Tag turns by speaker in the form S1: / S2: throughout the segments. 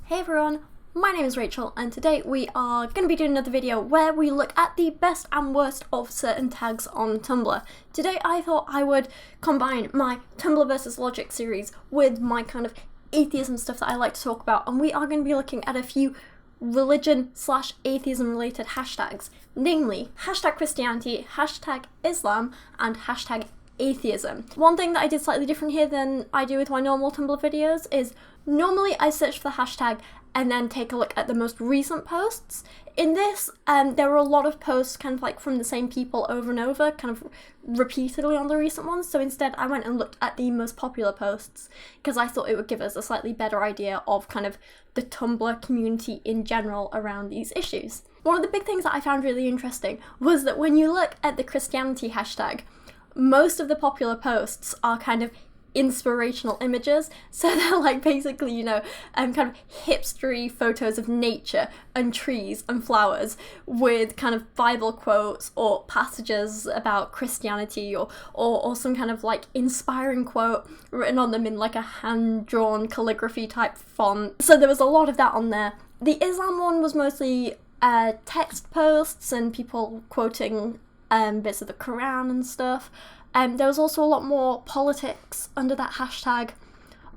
S1: Hey everyone, my name is Rachel and today we are going to be doing another video where we look at the best and worst of certain tags on Tumblr. Today I thought I would combine my Tumblr versus Logic series with my kind of atheism stuff that I like to talk about, and we are going to be looking at a few religion/atheism related hashtags, namely hashtag Christianity, hashtag Islam, and hashtag atheism. One thing that I did slightly different here than I do with my normal Tumblr videos is normally I search for the hashtag and then take a look at the most recent posts. In this, there were a lot of posts kind of like from the same people over and over, kind of repeatedly on the recent ones, so instead I went and looked at the most popular posts because I thought it would give us a slightly better idea of kind of the Tumblr community in general around these issues. One of the big things that I found really interesting was that when you look at the Christianity hashtag, most of the popular posts are kind of inspirational images, so they're like basically, you know, kind of hipstery photos of nature and trees and flowers with kind of Bible quotes or passages about Christianity or some kind of like inspiring quote written on them in like a hand-drawn calligraphy type font. So there was a lot of that on there. The Islam one was mostly text posts and people quoting bits of the Quran and stuff. There was also a lot more politics under that hashtag.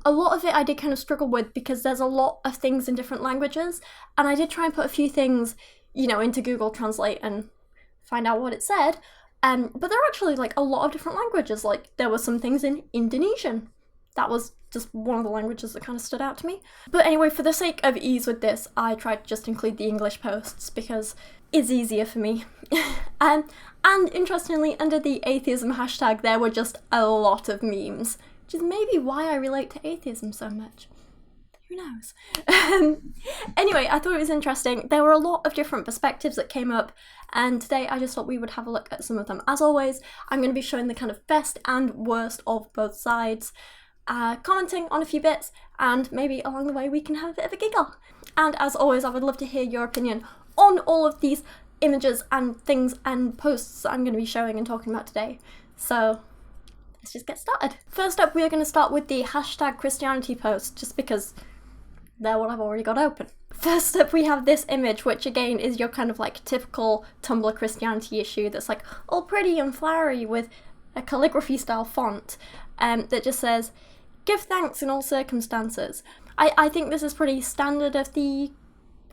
S1: A lot of it I did kind of struggle with because there's a lot of things in different languages, and I did try and put a few things, you know, into Google Translate and find out what it said, but there are actually like a lot of different languages. Like there were some things in Indonesian. That was just one of the languages that kind of stood out to me. But anyway, for the sake of ease with this, I tried to just include the English posts because it's easier for me. And interestingly, under the atheism hashtag, there were just a lot of memes, which is maybe why I relate to atheism so much. Who knows? Anyway, I thought it was interesting. There were a lot of different perspectives that came up, and today I just thought we would have a look at some of them. As always, I'm going to be showing the kind of best and worst of both sides, commenting on a few bits, and maybe along the way we can have a bit of a giggle. And as always, I would love to hear your opinion on all of these images and things and posts that I'm going to be showing and talking about today. So let's just get started. First up, we are going to start with the hashtag Christianity post, just because they're what I've already got open. First up, we have this image, which again is your kind of like typical Tumblr Christianity issue that's like all pretty and flowery with a calligraphy style font that just says, "Give thanks in all circumstances." I think this is pretty standard of the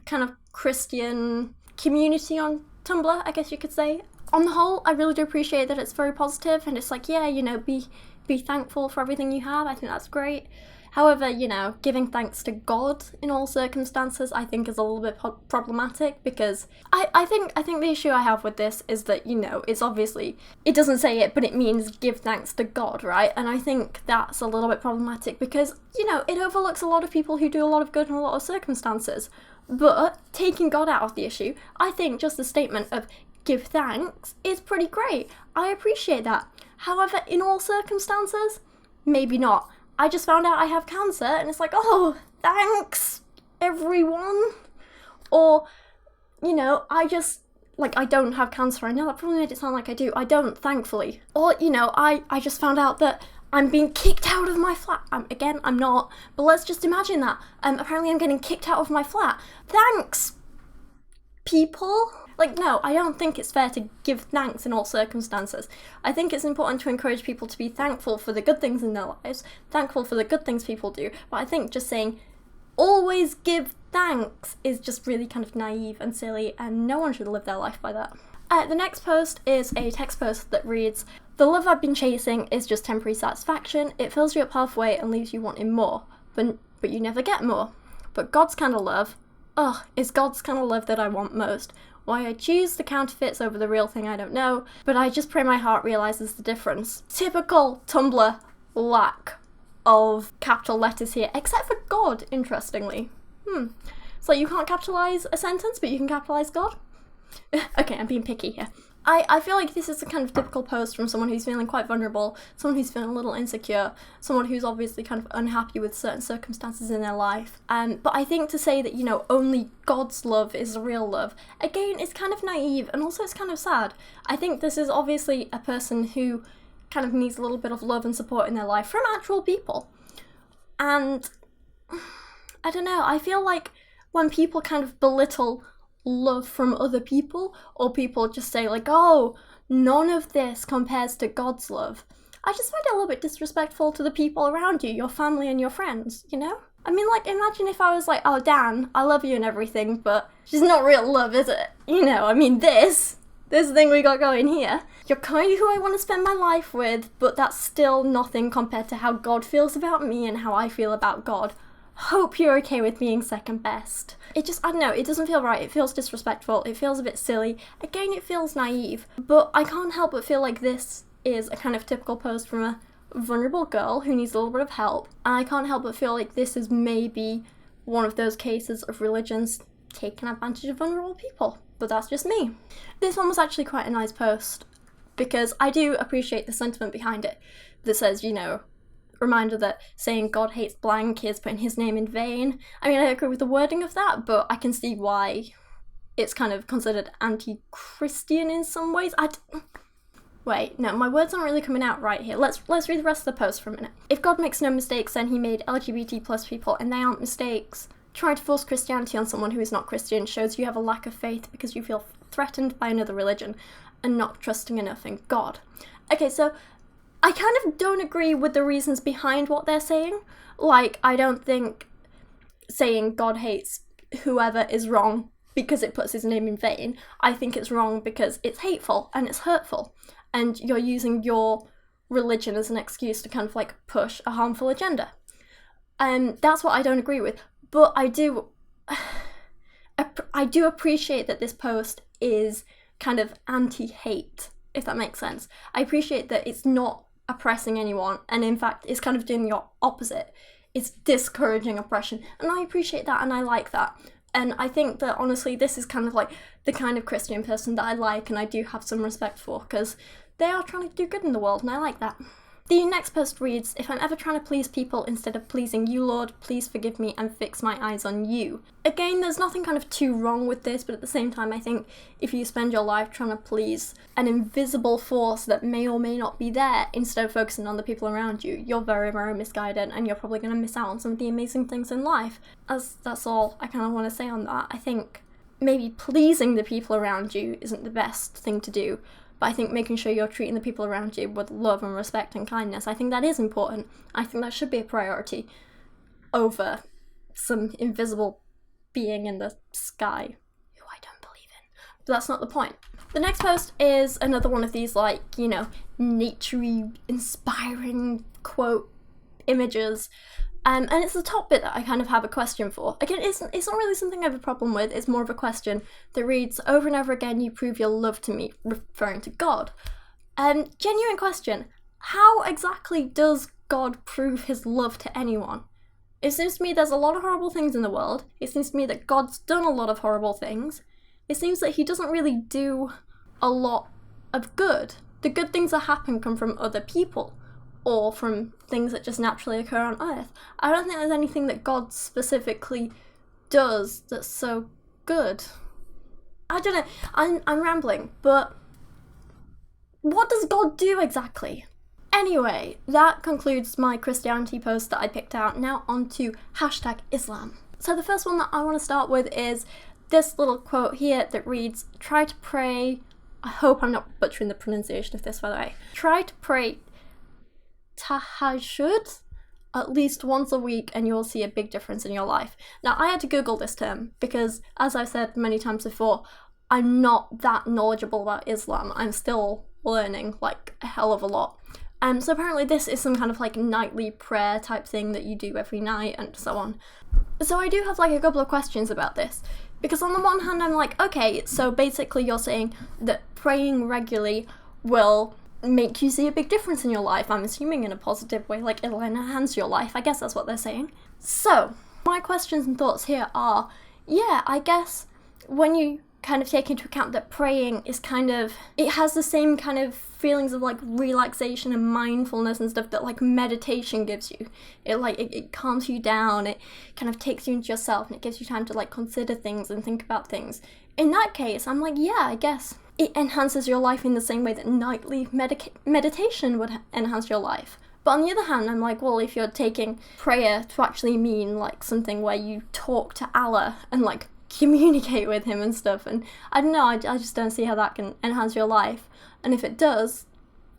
S1: kind of Christian community on Tumblr, I guess you could say. On the whole, I really do appreciate that it's very positive and it's like, yeah, you know, be thankful for everything you have. I think that's great. However, you know, giving thanks to God in all circumstances I think is a little bit problematic, because I think the issue I have with this is that, you know, it's obviously, it doesn't say it, but it means give thanks to God, right? And I think that's a little bit problematic because, you know, it overlooks a lot of people who do a lot of good in a lot of circumstances. But taking God out of the issue, I think just the statement of give thanks is pretty great. I appreciate that. However, in all circumstances, maybe not. I just found out I have cancer and it's like, oh, thanks, everyone. Or, you know, I don't have cancer. I know that probably made it sound like I do. I don't, thankfully. Or, you know, I just found out that I'm being kicked out of my flat. Again, I'm not, but let's just imagine that. Apparently I'm getting kicked out of my flat. Thanks, people. Like, no, I don't think it's fair to give thanks in all circumstances. I think it's important to encourage people to be thankful for the good things in their lives, thankful for the good things people do, but I think just saying, always give thanks, is just really kind of naive and silly, and no one should live their life by that. The next post is a text post that reads, "The love I've been chasing is just temporary satisfaction. It fills you up halfway and leaves you wanting more, but you never get more. But God's kind of love, is God's kind of love that I want most. Why I choose the counterfeits over the real thing I don't know, but I just pray my heart realises the difference." Typical Tumblr lack of capital letters here, except for God, interestingly. So you can't capitalise a sentence, but you can capitalise God? Okay, I'm being picky here. I feel like this is a kind of typical post from someone who's feeling quite vulnerable, someone who's feeling a little insecure, someone who's obviously kind of unhappy with certain circumstances in their life. But I think to say that, you know, only God's love is the real love, again, it's kind of naive, and also it's kind of sad. I think this is obviously a person who kind of needs a little bit of love and support in their life from actual people. And I don't know, I feel like when people kind of belittle love from other people, or people just say like, oh, none of this compares to God's love, I just find it a little bit disrespectful to the people around you, your family and your friends, you know? I mean, like, imagine if I was like, oh, Dan, I love you and everything, but she's not real love, is it? You know, I mean, this thing we got going here. You're kind of who I want to spend my life with, but that's still nothing compared to how God feels about me and how I feel about God. Hope you're okay with being second best. It just, I don't know, it doesn't feel right. It feels disrespectful. It feels a bit silly. Again, it feels naive. But I can't help but feel like this is a kind of typical post from a vulnerable girl who needs a little bit of help. And I can't help but feel like this is maybe one of those cases of religions taking advantage of vulnerable people. But that's just me. This one was actually quite a nice post, because I do appreciate the sentiment behind it that says, you know, reminder that saying God hates blank is putting his name in vain. I mean, I agree with the wording of that, but I can see why it's kind of considered anti-Christian in some ways. Wait, no, my words aren't really coming out right here. Let's read the rest of the post for a minute. If God makes no mistakes, then he made LGBT plus people, and they aren't mistakes. Trying to force Christianity on someone who is not Christian shows you have a lack of faith because you feel threatened by another religion and not trusting enough in God. Okay, so I kind of don't agree with the reasons behind what they're saying. Like, I don't think saying God hates whoever is wrong because it puts his name in vain. I think it's wrong because it's hateful and it's hurtful, and you're using your religion as an excuse to kind of like push a harmful agenda. And that's what I don't agree with. But I do appreciate that this post is kind of anti-hate, if that makes sense. I appreciate that it's not oppressing anyone, and in fact it's kind of doing the opposite. It's discouraging oppression, and I appreciate that and I like that. And I think that honestly this is kind of like the kind of Christian person that I like and I do have some respect for, because they are trying to do good in the world and I like that. The next post reads, if I'm ever trying to please people instead of pleasing you, Lord, please forgive me and fix my eyes on you. Again, there's nothing kind of too wrong with this, but at the same time, I think if you spend your life trying to please an invisible force that may or may not be there instead of focusing on the people around you, you're very, very misguided and you're probably going to miss out on some of the amazing things in life. That's all I kind of want to say on that. I think maybe pleasing the people around you isn't the best thing to do. But I think making sure you're treating the people around you with love and respect and kindness, I think that is important. I think that should be a priority over some invisible being in the sky who I don't believe in. But that's not the point. The next post is another one of these, like, you know, nature-y, inspiring quote images. And it's the top bit that I kind of have a question for. Again, it's not really something I have a problem with, it's more of a question that reads, over and over again you prove your love to me, referring to God. Genuine question, how exactly does God prove his love to anyone? It seems to me there's a lot of horrible things in the world. It seems to me that God's done a lot of horrible things. It seems that he doesn't really do a lot of good. The good things that happen come from other people, or from things that just naturally occur on Earth. I don't think there's anything that God specifically does that's so good. I don't know, I'm rambling, but what does God do exactly? Anyway, that concludes my Christianity post that I picked out. Now on to #Islam. So the first one that I want to start with is this little quote here that reads, try to pray, I hope I'm not butchering the pronunciation of this by the way, try to pray tahajjud at least once a week and you'll see a big difference in your life. Now I had to Google this term because, as I've said many times before, I'm not that knowledgeable about Islam. I'm still learning like a hell of a lot. So apparently this is some kind of like nightly prayer type thing that you do every night and so on. So I do have like a couple of questions about this, because on the one hand I'm like, okay, so basically you're saying that praying regularly will make you see a big difference in your life, I'm assuming in a positive way, like it'll enhance your life. I guess that's what they're saying. So my questions and thoughts here are, yeah, I guess when you kind of take into account that praying is kind of, it has the same kind of feelings of like relaxation and mindfulness and stuff that like meditation gives you. It calms you down, it kind of takes you into yourself and it gives you time to like consider things and think about things. In that case, I'm like, yeah, I guess it enhances your life in the same way that nightly meditation would enhance your life. But on the other hand, I'm like, well, if you're taking prayer to actually mean like something where you talk to Allah and like communicate with him and stuff, and I don't know, I just don't see how that can enhance your life. And if it does,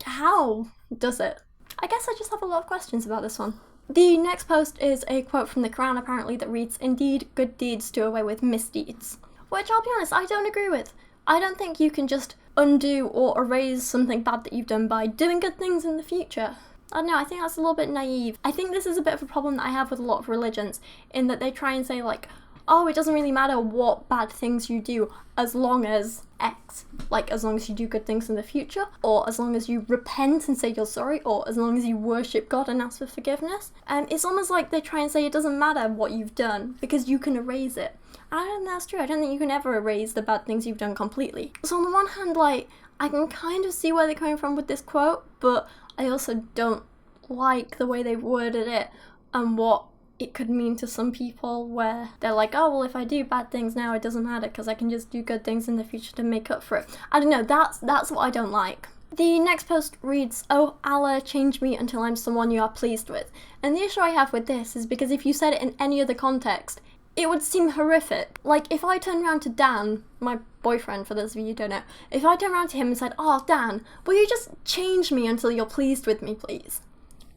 S1: how does it? I guess I just have a lot of questions about this one. The next post is a quote from the Quran, apparently, that reads, "Indeed, good deeds do away with misdeeds." Which, I'll be honest, I don't agree with. I don't think you can just undo or erase something bad that you've done by doing good things in the future. I don't know, I think that's a little bit naive. I think this is a bit of a problem that I have with a lot of religions, in that they try and say like, oh, it doesn't really matter what bad things you do as long as X. Like, as long as you do good things in the future, or as long as you repent and say you're sorry, or as long as you worship God and ask for forgiveness. It's almost like they try and say it doesn't matter what you've done, because you can erase it. And I don't think that's true. I don't think you can ever erase the bad things you've done completely. So on the one hand, like, I can kind of see where they're coming from with this quote, but I also don't like the way they've worded it and what it could mean to some people, where they're like, oh, well, if I do bad things now, it doesn't matter because I can just do good things in the future to make up for it. I don't know, that's what I don't like. The next post reads, "Oh, Allah, change me until I'm someone you are pleased with." And the issue I have with this is because if you said it in any other context, it would seem horrific. Like, if I turned around to Dan, my boyfriend, for those of you who don't know, if I turned around to him and said, "Oh, Dan, will you just change me until you're pleased with me, please?"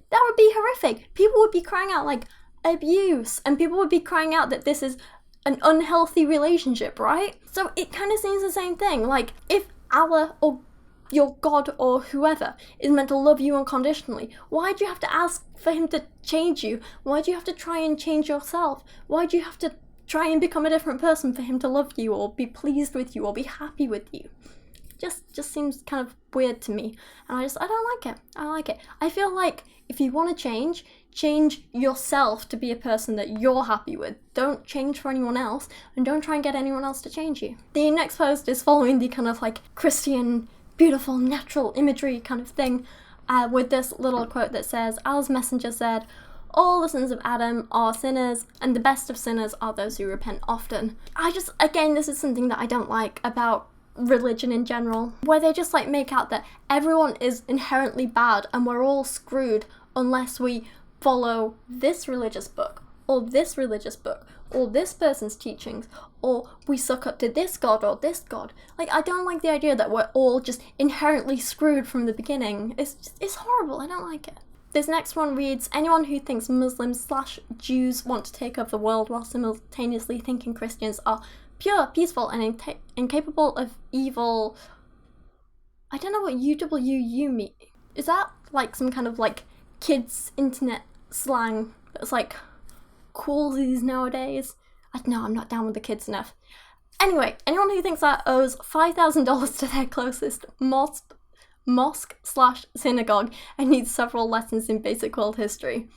S1: That would be horrific. People would be crying out, like, abuse, and people would be crying out that this is an unhealthy relationship, right? So it kind of seems the same thing. Like, if Allah or your God or whoever is meant to love you unconditionally, why do you have to ask for him to change you? Why do you have to try and change yourself? Why do you have to try and become a different person for him to love you or be pleased with you or be happy with you? Just seems kind of weird to me, and I don't like it. I don't like it. I feel like if you want to change yourself to be a person that you're happy with. Don't change for anyone else, and don't try and get anyone else to change you. The next post is following the kind of like Christian, beautiful, natural imagery kind of thing, with this little quote that says, "Allah's messenger said, all the sons of Adam are sinners, and the best of sinners are those who repent often." Again, this is something that I don't like about religion in general, where they just like make out that everyone is inherently bad and we're all screwed unless we follow this religious book or this religious book or this person's teachings, or we suck up to this god or this god. Like, I don't like the idea that we're all just inherently screwed from the beginning. It's horrible. I don't like it. This next one reads, "Anyone who thinks Muslims/Jews want to take over the world while simultaneously thinking Christians are pure, peaceful, and incapable of evil." I don't know what UWU mean. Is that like some kind of like kids internet slang that's like coolsies nowadays? I don't know, I'm not down with the kids enough. Anyway, anyone who thinks that owes $5,000 to their closest mosque/synagogue and needs several lessons in basic world history.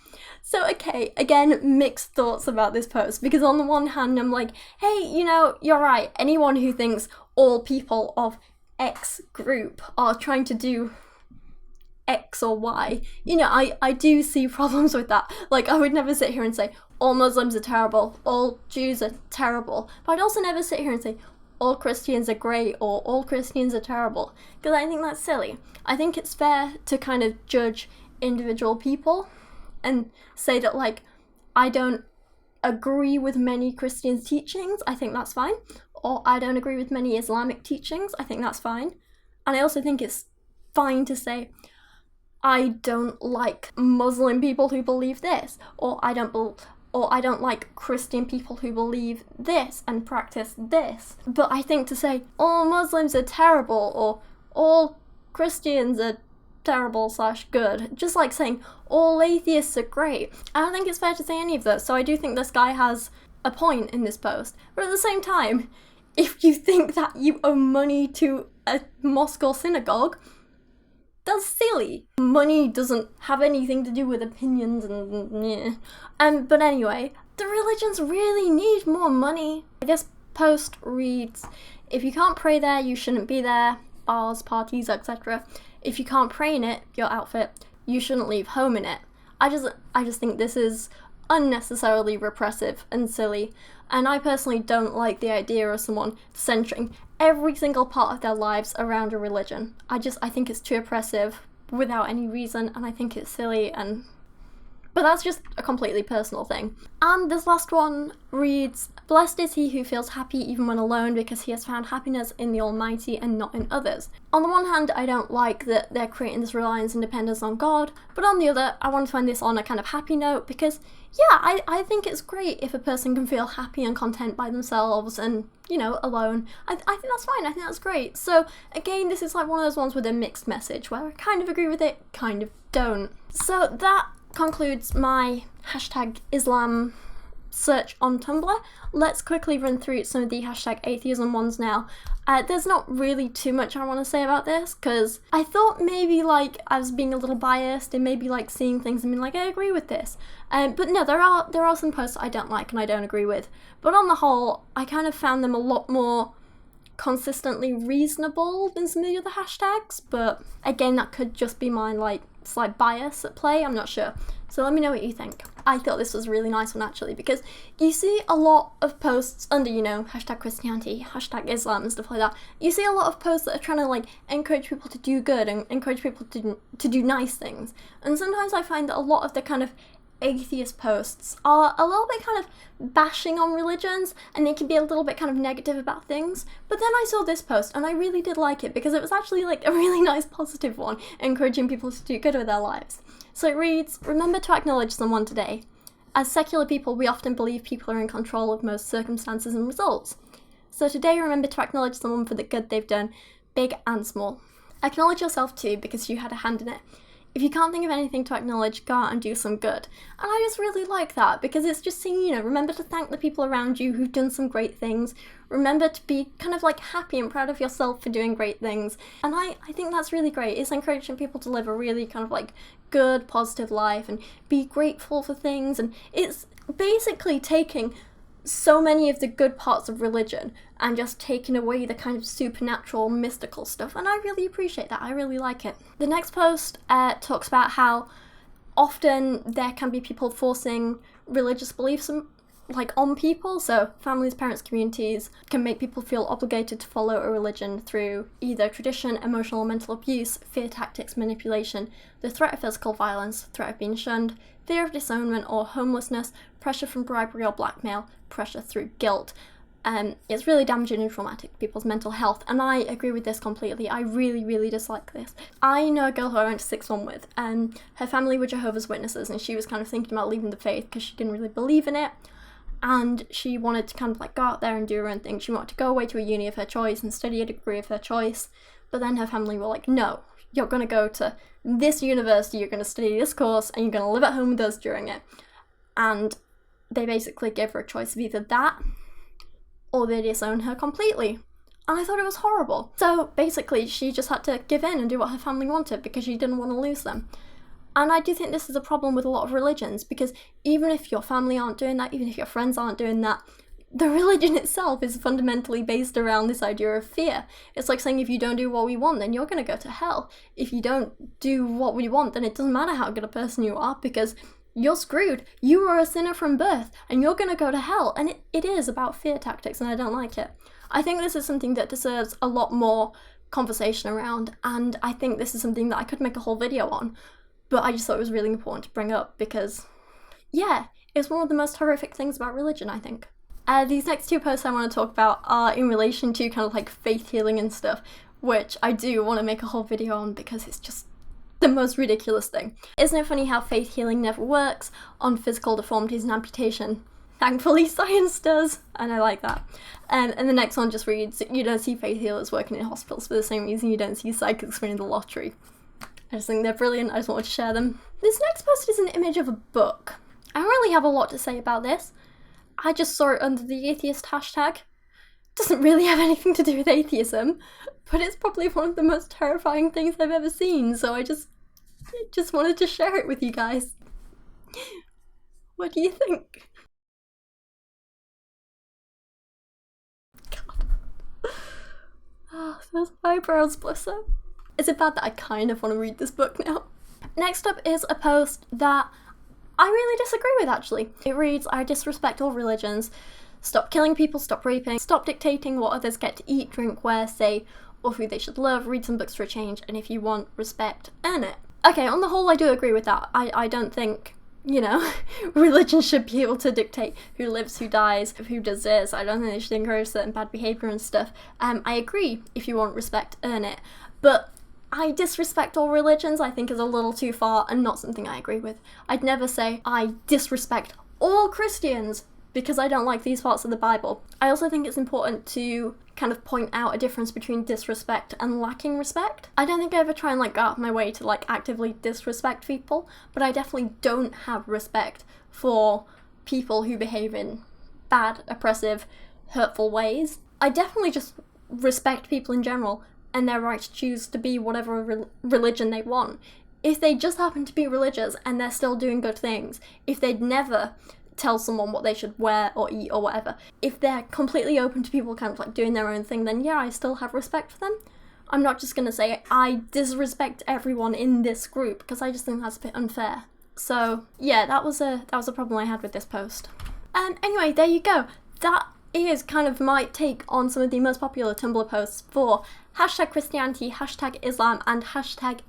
S1: So, okay, again, mixed thoughts about this post, because on the one hand I'm like, hey, you know, you're right, anyone who thinks all people of X group are trying to do X or Y, you know, I do see problems with that. Like, I would never sit here and say all Muslims are terrible, all Jews are terrible, but I'd also never sit here and say all Christians are great or all Christians are terrible, because I think that's silly. I think it's fair to kind of judge individual people and say that, like, I don't agree with many Christians' teachings, I think that's fine, or I don't agree with many Islamic teachings, I think that's fine. And I also think it's fine to say, I don't like Muslim people who believe this, or I don't like Christian people who believe this and practice this. But I think to say all Muslims are terrible or all Christians are terrible/good, just like saying all atheists are great, I don't think it's fair to say any of those. So I do think this guy has a point in this post. But at the same time, if you think that you owe money to a mosque or synagogue, that's silly. Money doesn't have anything to do with opinions and but anyway, the religions really need more money. This post reads, "If you can't pray there, you shouldn't be there. Bars, parties, etc. If you can't pray in it, your outfit, you shouldn't leave home in it." I just think this is unnecessarily repressive and silly, and I personally don't like the idea of someone centering every single part of their lives around a religion. I think it's too oppressive without any reason, and I think it's silly, but that's just a completely personal thing. And this last one reads, "Blessed is he who feels happy even when alone, because he has found happiness in the Almighty and not in others." On the one hand, I don't like that they're creating this reliance and dependence on God, but on the other, I want to find this on a kind of happy note, because yeah, I think it's great if a person can feel happy and content by themselves and, you know, alone. I think that's fine, I think that's great. So again, this is like one of those ones with a mixed message, where I kind of agree with it, kind of don't. So that concludes my #Islam search on Tumblr. Let's quickly run through some of the #atheism ones now. There's not really too much I want to say about this, because I thought maybe like I was being a little biased and maybe like seeing things and being like, I agree with this. But no, there are some posts I don't like and I don't agree with. But on the whole, I kind of found them a lot more consistently reasonable than some of the other hashtags, but again, that could just be my like slight bias at play, I'm not sure. So let me know what you think. I thought this was a really nice one actually, because you see a lot of posts under, you know, #Christianity, #Islam and stuff like that. You see a lot of posts that are trying to like encourage people to do good and encourage people to do nice things. And sometimes I find that a lot of the kind of atheist posts are a little bit kind of bashing on religions, and they can be a little bit kind of negative about things. But then I saw this post and I really did like it, because it was actually like a really nice positive one, encouraging people to do good with their lives. So it reads, "Remember to acknowledge someone today. As secular people, we often believe people are in control of most circumstances and results. So today, remember to acknowledge someone for the good they've done, big and small. Acknowledge yourself too, because you had a hand in it. If you can't think of anything to acknowledge, go out and do some good." And I just really like that, because it's just saying, you know, remember to thank the people around you who've done some great things. Remember to be kind of like happy and proud of yourself for doing great things. And I think that's really great. It's encouraging people to live a really kind of like good, positive life and be grateful for things. And it's basically taking so many of the good parts of religion and just taking away the kind of supernatural, mystical stuff, and I really appreciate that. I really like it. The next post talks about how often there can be people forcing religious beliefs on people, so families, parents, communities can make people feel obligated to follow a religion through either tradition, emotional or mental abuse, fear tactics, manipulation, the threat of physical violence, threat of being shunned, fear of disownment or homelessness, pressure from bribery or blackmail, pressure through guilt. It's really damaging and traumatic to people's mental health, and I agree with this completely. I really, really dislike this. I know a girl who I went to sixth form with, and her family were Jehovah's Witnesses, and she was kind of thinking about leaving the faith because she didn't really believe in it, and she wanted to kind of like go out there and do her own thing. She wanted to go away to a uni of her choice and study a degree of her choice, but then her family were like, no, you're going to go to this university, you're going to study this course, and you're going to live at home with us during it. And they basically gave her a choice of either that or they disown her completely. And I thought it was horrible. So basically she just had to give in and do what her family wanted because she didn't want to lose them. And I do think this is a problem with a lot of religions, because even if your family aren't doing that, even if your friends aren't doing that, the religion itself is fundamentally based around this idea of fear. It's like saying if you don't do what we want, then you're going to go to hell. If you don't do what we want, then it doesn't matter how good a person you are, because you're screwed. You are a sinner from birth, and you're going to go to hell. And it is about fear tactics, and I don't like it. I think this is something that deserves a lot more conversation around, and I think this is something that I could make a whole video on. But I just thought it was really important to bring up because, yeah, it's one of the most horrific things about religion, I think. These next two posts I want to talk about are in relation to kind of like faith healing and stuff, which I do want to make a whole video on because it's just the most ridiculous thing. Isn't it funny how faith healing never works on physical deformities and amputation? Thankfully, science does, and I like that. And the next one just reads, you don't see faith healers working in hospitals for the same reason you don't see psychics winning the lottery. I just think they're brilliant, I just wanted to share them. This next post is an image of a book. I don't really have a lot to say about this. I just saw it under the atheist hashtag. Doesn't really have anything to do with atheism, but it's probably one of the most terrifying things I've ever seen, so I just wanted to share it with you guys. What do you think? God. Oh, those eyebrows, bless her. Is it bad that I kind of want to read this book now? Next up is a post that I really disagree with, actually. It reads, I disrespect all religions. Stop killing people, stop raping, stop dictating what others get to eat, drink, wear, say, or who they should love, read some books for a change, and if you want respect, earn it. Okay, on the whole, I do agree with that. I don't think, you know, religion should be able to dictate who lives, who dies, who does this. I don't think they should encourage certain bad behaviour and stuff. I agree, if you want respect, earn it. But I disrespect all religions, I think is a little too far and not something I agree with. I'd never say I disrespect all Christians because I don't like these parts of the Bible. I also think it's important to kind of point out a difference between disrespect and lacking respect. I don't think I ever try and like go out of my way to like actively disrespect people, but I definitely don't have respect for people who behave in bad, oppressive, hurtful ways. I definitely just respect people in general and their right to choose to be whatever religion they want. If they just happen to be religious and they're still doing good things, if they'd never tell someone what they should wear or eat or whatever, if they're completely open to people kind of like doing their own thing, then yeah, I still have respect for them. I'm not just gonna say I disrespect everyone in this group, because I just think that's a bit unfair. So yeah, that was a problem I had with this post. Anyway, there you go. That is kind of my take on some of the most popular Tumblr posts for #Christianity, #Islam, and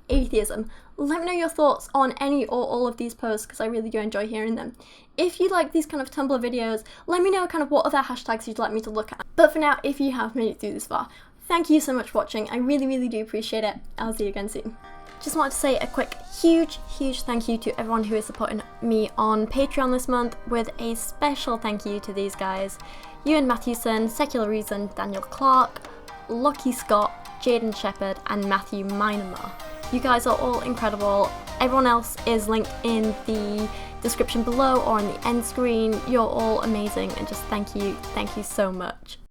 S1: #Atheism. Let me know your thoughts on any or all of these posts, because I really do enjoy hearing them. If you like these kind of Tumblr videos, let me know kind of what other hashtags you'd like me to look at. But for now, if you have made it through this far, thank you so much for watching. I really, really do appreciate it. I'll see you again soon. Just wanted to say a quick, huge thank you to everyone who is supporting me on Patreon this month, with a special thank you to these guys: Ewan Matthewson, Secular Reason, Daniel Clark, Lachie Scott, Jadeon Sheppard, and Matthew Meinema. You guys are all incredible. Everyone else is linked in the description below or on the end screen. You're all amazing, and just thank you so much.